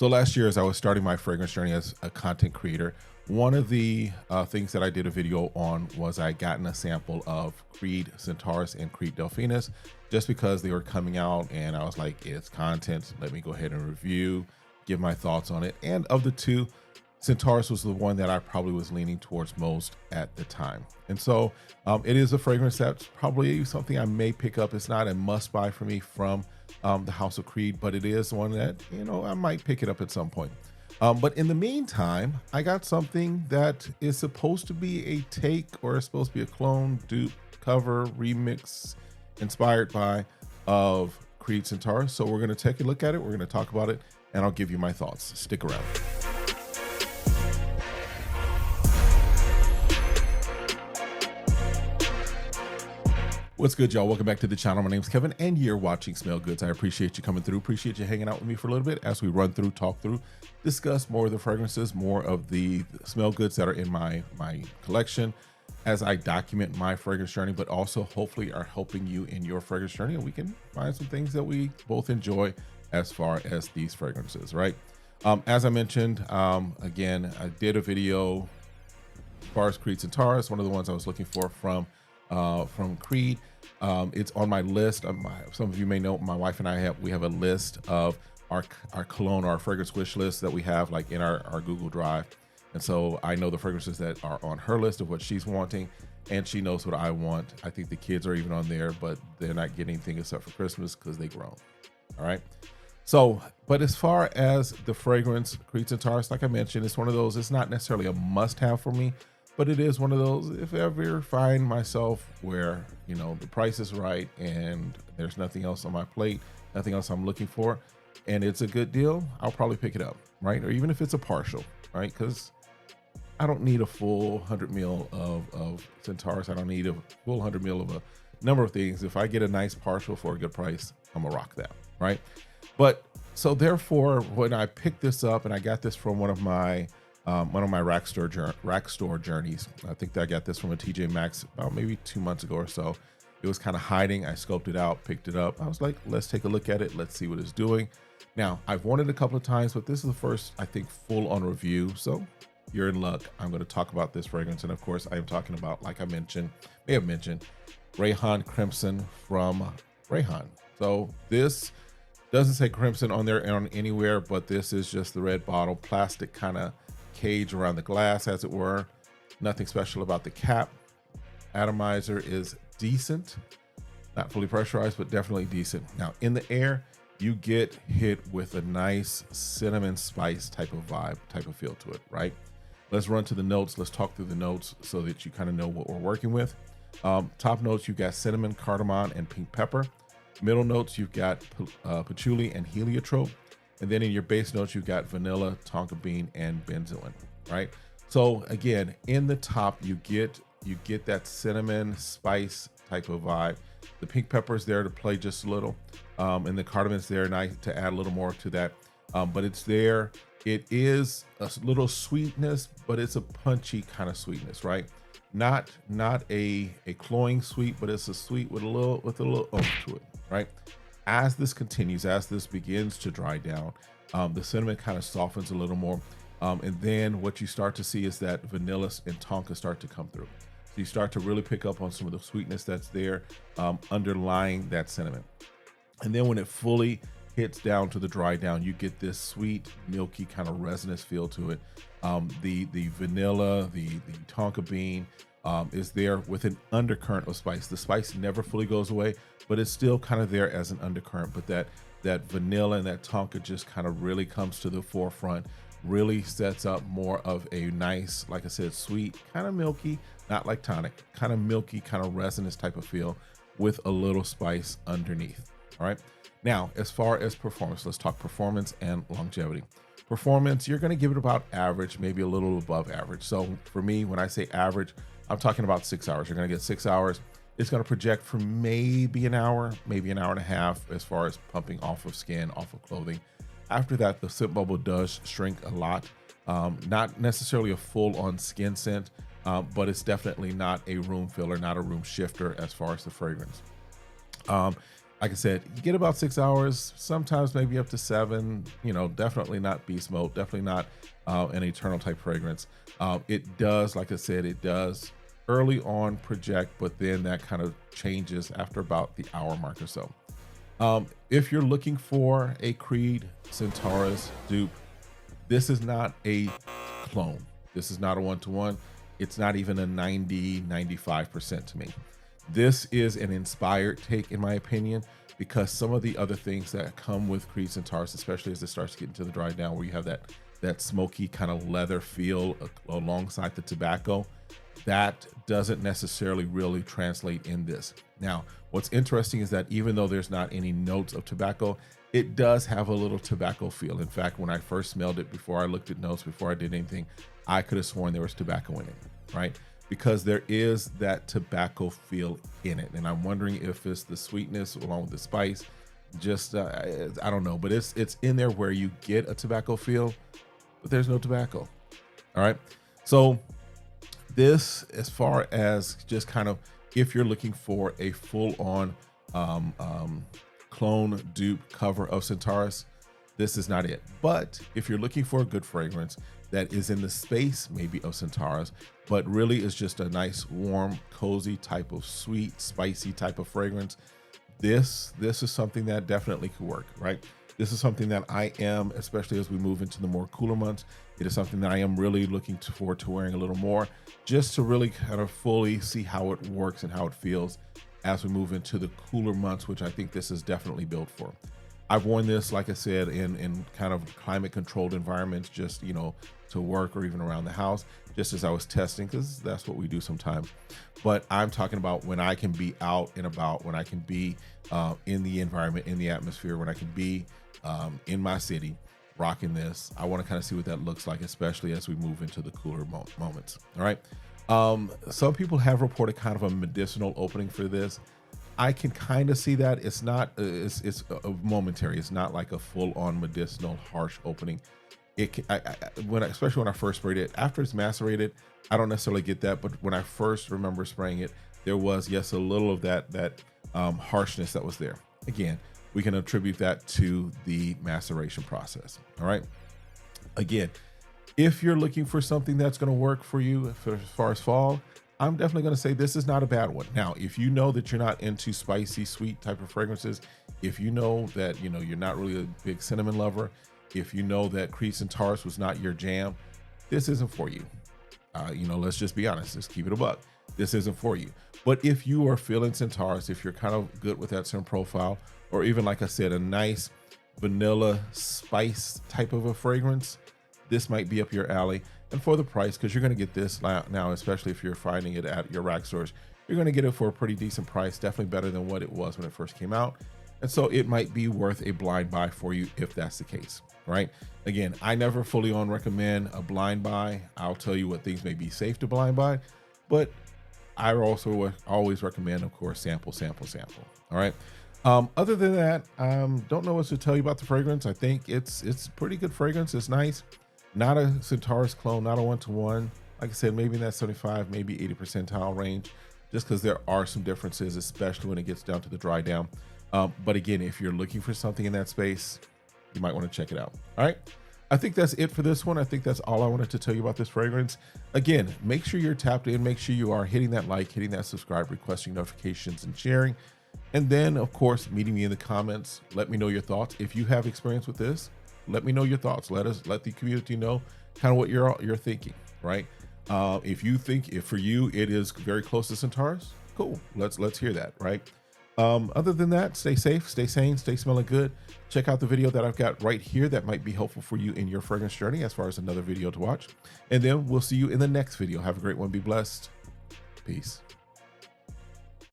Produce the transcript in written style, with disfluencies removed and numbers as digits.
So last year, as I was starting my fragrance journey as a content creator, one of the things that I did a video on was I gotten a sample of Creed Centaurus and Creed Delphinus just because they were coming out, and I was like, it's content. Let me go ahead and review, give my thoughts on it. And of the two, Centaurus was the one that I probably was leaning towards most at the time. And so it is a fragrance that's probably something I may pick up. It's not a must buy for me from the House of Creed, but it is one that, I might pick it up at some point. But in the meantime, I got something that is supposed to be a take, or it's supposed to be a clone, dupe, cover, remix, inspired by of Creed Centaurus. So we're going to take a look at it. We're going to talk about it, and I'll give you my thoughts. Stick around. What's good, y'all? Welcome back to the channel. My name's Kevin, and you're watching Smell Goods. I appreciate you coming through. Appreciate you hanging out with me for a little bit as we run through, talk through, discuss more of the fragrances, more of the smell goods that are in my collection as I document my fragrance journey, but also hopefully are helping you in your fragrance journey, and we can find some things that we both enjoy as far as these fragrances, right? As I mentioned, again, I did a video as far as Creed Centaurus, one of the ones I was looking for from Creed. It's on my list. Some of you may know my wife and I have a list of our cologne, our fragrance wish list that we have like in our Google Drive. And so I know the fragrances that are on her list of what she's wanting, and she knows what I want. I think the kids are even on there, but they're not getting anything except for Christmas because they grown. All right. So, but as far as the fragrance, Creed Centaurus, like I mentioned, it's one of those, it's not necessarily a must have for me, but it is one of those, if I ever find myself where, the price is right and there's nothing else on my plate, nothing else I'm looking for, and it's a good deal, I'll probably pick it up, right? Or even if it's a partial, right? Because I don't need a full 100 ml of Centaurus. I don't need a full 100 ml of a number of things. If I get a nice partial for a good price, I'm gonna rock that, right? But so therefore, when I picked this up, and I got this from one of my rack store journeys. I think that I got this from a TJ Maxx about maybe 2 months ago or so. It was kind of hiding. I scoped it out, picked it up. I was like, let's take a look at it. Let's see what it's doing. Now, I've worn it a couple of times, but this is the first, I think, full on review. So you're in luck. I'm going to talk about this fragrance. And of course, I am talking about, like I may have mentioned, Rayhaan Crimson from Rayhaan. So this doesn't say Crimson on there on anywhere, but this is just the red bottle, plastic kind of cage around the glass, as it were. Nothing special about the cap. Atomizer is decent, not fully pressurized, but definitely decent. Now in the air, you get hit with a nice cinnamon spice type of vibe, type of feel to it, right? Let's run to the notes. Let's talk through the notes so that you kind of know what we're working with. Top notes, you've got cinnamon, cardamom, and pink pepper. Middle notes, you've got patchouli and heliotrope. And then in your base notes, you've got vanilla, tonka bean, and benzoin, right? So again, in the top, you get that cinnamon spice type of vibe. The pink pepper is there to play just a little, and the cardamom is there to add a little more to that. But it's there. It is a little sweetness, but it's a punchy kind of sweetness, right? Not a cloying sweet, but it's a sweet with a little oomph to it, right? As this continues, as this begins to dry down, the cinnamon kind of softens a little more. And then what you start to see is that vanilla and tonka start to come through. So you start to really pick up on some of the sweetness that's there underlying that cinnamon. And then when it fully hits down to the dry down, you get this sweet, milky kind of resinous feel to it. The vanilla, the tonka bean is there with an undercurrent of spice. The spice never fully goes away, but it's still kind of there as an undercurrent. But that vanilla and that tonka just kind of really comes to the forefront, really sets up more of a nice, like I said, sweet, kind of milky, not like tonic, kind of milky, kind of resinous type of feel with a little spice underneath. All right. Now, as far as performance, let's talk performance and longevity. Performance, you're going to give it about average, maybe a little above average. So for me, when I say average, I'm talking about 6 hours. You're going to get 6 hours. It's going to project for maybe an hour and a half as far as pumping off of skin, off of clothing. After that, the scent bubble does shrink a lot. Not necessarily a full-on skin scent, but it's definitely not a room filler, not a room shifter as far as the fragrance. Like I said, you get about 6 hours, sometimes maybe up to 7. You know, definitely not beast mode, definitely not an eternal type fragrance. It does, like I said, it does early on project, but then that kind of changes after about the hour mark or so. If you're looking for a Creed Centaurus dupe, this is not a clone. This is not a one-to-one. It's not even a 90-95% to me. This is an inspired take, in my opinion, because some of the other things that come with Creed Centaurus, especially as it starts to get into the dry down, where you have that smoky kind of leather feel alongside the tobacco, that doesn't necessarily really translate in this. Now, what's interesting is that even though there's not any notes of tobacco, it does have a little tobacco feel. In fact, when I first smelled it, before I looked at notes, before I did anything, I could have sworn there was tobacco in it, right? Because there is that tobacco feel in it. And I'm wondering if it's the sweetness along with the spice, just, I don't know, but it's in there where you get a tobacco feel, but there's no tobacco. All right. So this, as far as just kind of, if you're looking for a full on clone dupe cover of Centaurus, this is not it. But if you're looking for a good fragrance that is in the space maybe of Centaurus, but really is just a nice, warm, cozy type of sweet, spicy type of fragrance, this is something that definitely could work, right? This is something that I am, especially as we move into the more cooler months, it is something that I am really looking forward to wearing a little more, just to really kind of fully see how it works and how it feels as we move into the cooler months, which I think this is definitely built for. I've worn this, like I said, in kind of climate controlled environments, just, you know, to work or even around the house, just as I was testing, because that's what we do sometimes. But I'm talking about when I can be out and about, when I can be in the environment, in the atmosphere, when I can be in my city rocking this. I want to kind of see what that looks like, especially as we move into the cooler moments. All right. Some people have reported kind of a medicinal opening for this. I can kind of see that. It's not, it's a momentary. It's not like a full on medicinal harsh opening. It can, especially when I first sprayed it, after it's macerated, I don't necessarily get that. But when I first remember spraying it, there was, yes, a little of that harshness that was there. Again, we can attribute that to the maceration process. All right. Again, if you're looking for something that's going to work for you as far as fall, I'm definitely going to say this is not a bad one. Now, if you know that you're not into spicy, sweet type of fragrances, if you know that, you know, you're not really a big cinnamon lover, if you know that Creed Centaurus was not your jam, this isn't for you. You know, let's just be honest. Let's keep it a buck. This isn't for you. But if you are feeling Centaurus, if you're kind of good with that scent profile, or even, like I said, a nice vanilla spice type of a fragrance, this might be up your alley. And for the price, because you're going to get this now, especially if you're finding it at your rack stores, you're going to get it for a pretty decent price, definitely better than what it was when it first came out. And so it might be worth a blind buy for you if that's the case, right? Again, I never fully on recommend a blind buy. I'll tell you what things may be safe to blind buy, but I also always recommend, of course, sample. All right. Other than that, don't know what to tell you about the fragrance. I think it's pretty good fragrance. It's nice. Not a Centaurus clone, not a one-to-one. Like I said, maybe in that 75, maybe 80 percentile range, just because there are some differences, especially when it gets down to the dry down. But again, if you're looking for something in that space, you might want to check it out. All right. I think that's it for this one. I think that's all I wanted to tell you about this fragrance. Again, make sure you're tapped in. Make sure you are hitting that like, hitting that subscribe, requesting notifications, and sharing. And then, of course, meeting me in the comments. Let me know your thoughts. If you have experience with this, let me know your thoughts. Let the community know kind of what you're thinking, right? If for you it is very close to Centaurus, cool. Let's hear that, right? Other than that, stay safe, stay sane, stay smelling good. Check out the video that I've got right here that might be helpful for you in your fragrance journey as far as another video to watch. And then we'll see you in the next video. Have a great one. Be blessed. Peace.